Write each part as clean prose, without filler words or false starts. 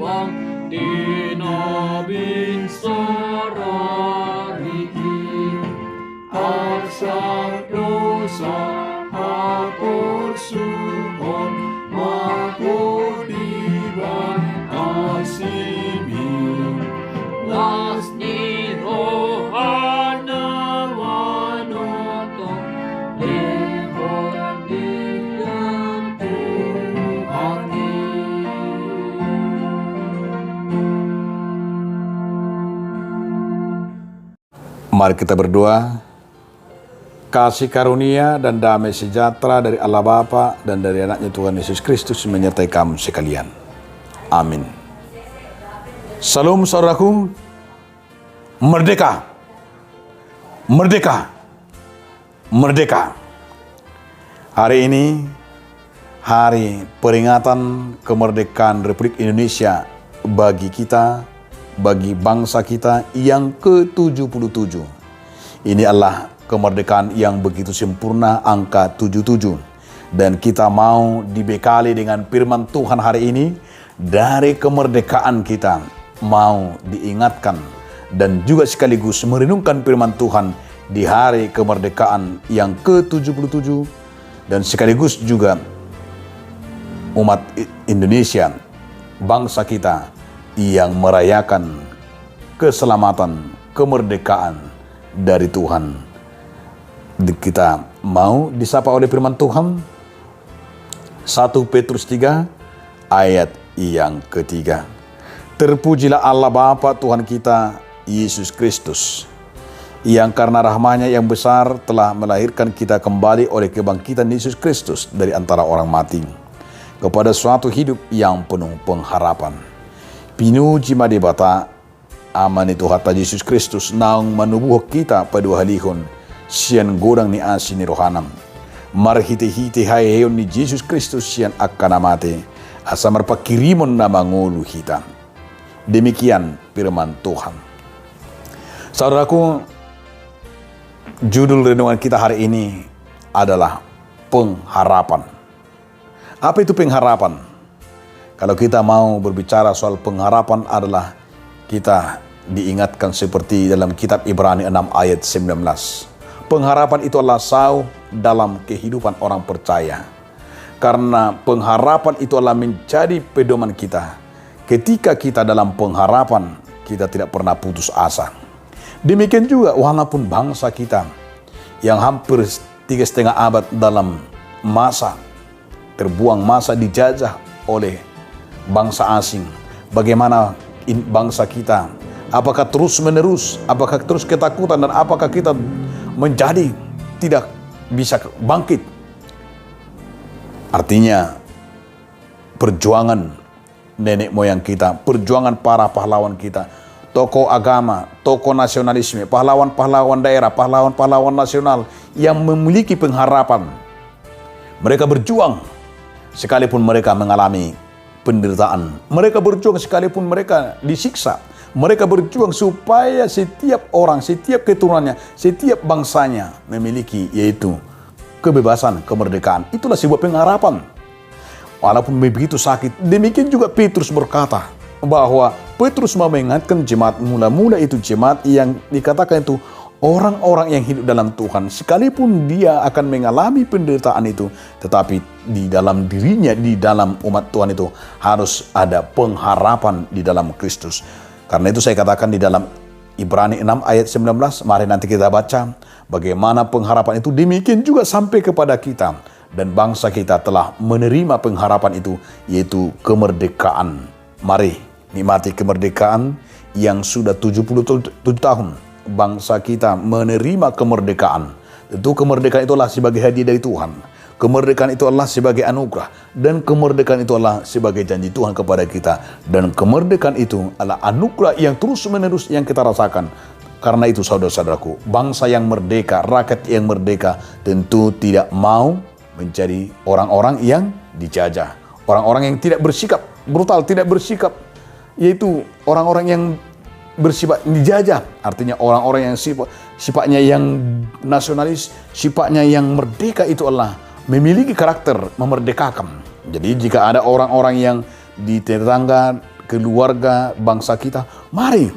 bang dinabin sarariki asak dosa hapur suhon makudiban asimi lasni rohana wanotong lehon diam Tuhani. Mari kita berdoa. Kasih karunia dan damai sejahtera dari Allah Bapa dan dari anaknya Tuhan Yesus Kristus menyertai kamu sekalian. Amin. Salam saudaraku. Merdeka. Merdeka. Merdeka. Hari ini hari peringatan kemerdekaan Republik Indonesia bagi kita, bagi bangsa kita yang ke-77. Ini adalah kemerdekaan yang begitu sempurna, angka 77. Dan kita mau dibekali dengan firman Tuhan hari ini. Dari kemerdekaan kita mau diingatkan dan juga sekaligus merenungkan firman Tuhan di hari kemerdekaan yang ke-77. Dan sekaligus juga umat Indonesia, bangsa kita yang merayakan keselamatan, kemerdekaan dari Tuhan. Kita mau disapa oleh firman Tuhan 1 Petrus 3 ayat yang ketiga. Terpujilah Allah Bapa Tuhan kita Yesus Kristus, yang karena rahmanya yang besar telah melahirkan kita kembali oleh kebangkitan Yesus Kristus dari antara orang mati kepada suatu hidup yang penuh pengharapan. Pinuji madibata aman itu hata Yesus Kristus naung manubuh kita pada halihon sian godang ni asin ni rohanam. Marhite-hite hayeon ni Yesus Kristus sian akan amate asa marpakirimon na mangulu hita. Demikian firman Tuhan. Saudaraku, judul renungan kita hari ini adalah pengharapan. Apa itu pengharapan? Kalau kita mau berbicara soal pengharapan adalah kita diingatkan seperti dalam kitab Ibrani 6 ayat 19. Pengharapan itu adalah sauh dalam kehidupan orang percaya. Karena pengharapan itu adalah menjadi pedoman kita. Ketika kita dalam pengharapan, kita tidak pernah putus asa. Demikian juga walaupun bangsa kita yang hampir 3,5 abad dalam masa terbuang, masa dijajah oleh bangsa asing. Bagaimana bangsa kita, apakah terus menerus, apakah terus ketakutan, dan apakah kita menjadi tidak bisa bangkit? Artinya perjuangan nenek moyang kita, perjuangan para pahlawan kita, tokoh agama, tokoh nasionalisme, pahlawan-pahlawan daerah, pahlawan-pahlawan nasional yang memiliki pengharapan. Mereka berjuang sekalipun mereka mengalami penderitaan. Mereka berjuang sekalipun mereka disiksa. Mereka berjuang supaya setiap orang, setiap keturunannya, setiap bangsanya memiliki yaitu kebebasan, kemerdekaan. Itulah sebuah pengharapan. Walaupun begitu sakit, demikian juga Petrus berkata bahwa Petrus mau mengingatkan jemaat mula-mula itu, jemaat yang dikatakan itu orang-orang yang hidup dalam Tuhan. Sekalipun dia akan mengalami penderitaan itu, tetapi di dalam dirinya, di dalam umat Tuhan itu harus ada pengharapan di dalam Kristus. Karena itu saya katakan di dalam Ibrani 6 ayat 19, mari nanti kita baca bagaimana pengharapan itu demikian juga sampai kepada kita. Dan bangsa kita telah menerima pengharapan itu, yaitu kemerdekaan. Mari nikmati kemerdekaan yang sudah 77 tahun. Bangsa kita menerima kemerdekaan. Tentu kemerdekaan itulah sebagai hadiah dari Tuhan. Kemerdekaan itu adalah sebagai anugerah. Dan kemerdekaan itu adalah sebagai janji Tuhan kepada kita. Dan kemerdekaan itu adalah anugerah yang terus menerus yang kita rasakan. Karena itu saudara-saudaraku, bangsa yang merdeka, rakyat yang merdeka tentu tidak mau menjadi orang-orang yang dijajah. Orang-orang yang tidak bersikap brutal, tidak bersikap, yaitu orang-orang yang bersifat dijajah. Artinya orang-orang yang sifatnya yang nasionalis, sifatnya yang merdeka itu adalah memiliki karakter memerdekakan. Jadi jika ada orang-orang yang di tetangga keluarga bangsa kita. Mari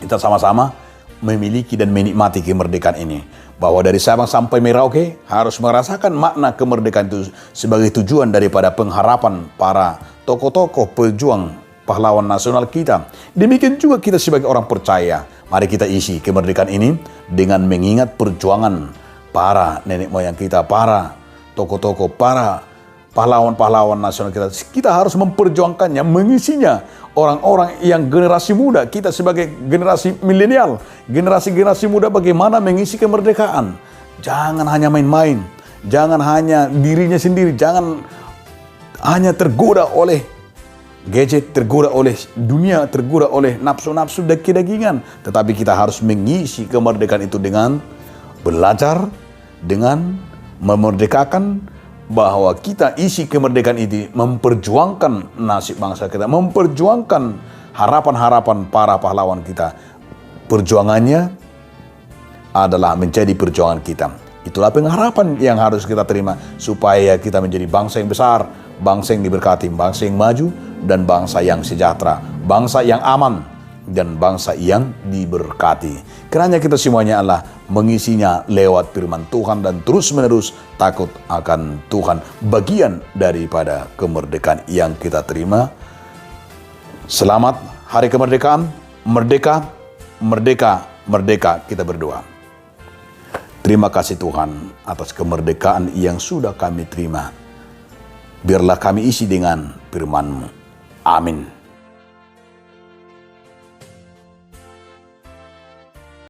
kita sama-sama memiliki dan menikmati kemerdekaan ini. Bahwa dari Sabang sampai Merauke harus merasakan makna kemerdekaan itu sebagai tujuan daripada pengharapan para tokoh-tokoh pejuang pahlawan nasional kita. Demikian juga kita sebagai orang percaya. Mari kita isi kemerdekaan ini dengan mengingat perjuangan para nenek moyang kita, para tokoh-tokoh, para pahlawan-pahlawan nasional kita. Kita harus memperjuangkannya, mengisinya. Orang-orang yang generasi muda, kita sebagai generasi milenial, generasi muda bagaimana mengisi kemerdekaan. Jangan hanya main-main, jangan hanya dirinya sendiri, jangan hanya tergoda oleh gadget, tergoda oleh dunia, tergoda oleh nafsu-nafsu dan kedagingan. Tetapi kita harus mengisi kemerdekaan itu dengan belajar, dengan memerdekakan, bahwa kita isi kemerdekaan ini memperjuangkan nasib bangsa kita, memperjuangkan harapan-harapan para pahlawan kita. Perjuangannya adalah menjadi perjuangan kita. Itulah pengharapan yang harus kita terima supaya kita menjadi bangsa yang besar, bangsa yang diberkati, bangsa yang maju, dan bangsa yang sejahtera, bangsa yang aman, dan bangsa yang diberkati. Kiranya kita semuanya adalah mengisinya lewat firman Tuhan dan terus-menerus takut akan Tuhan. Bagian daripada kemerdekaan yang kita terima. Selamat Hari Kemerdekaan. Merdeka, merdeka, merdeka, kita berdoa. Terima kasih Tuhan atas kemerdekaan yang sudah kami terima. Biarlah kami isi dengan firman-Mu. Amin.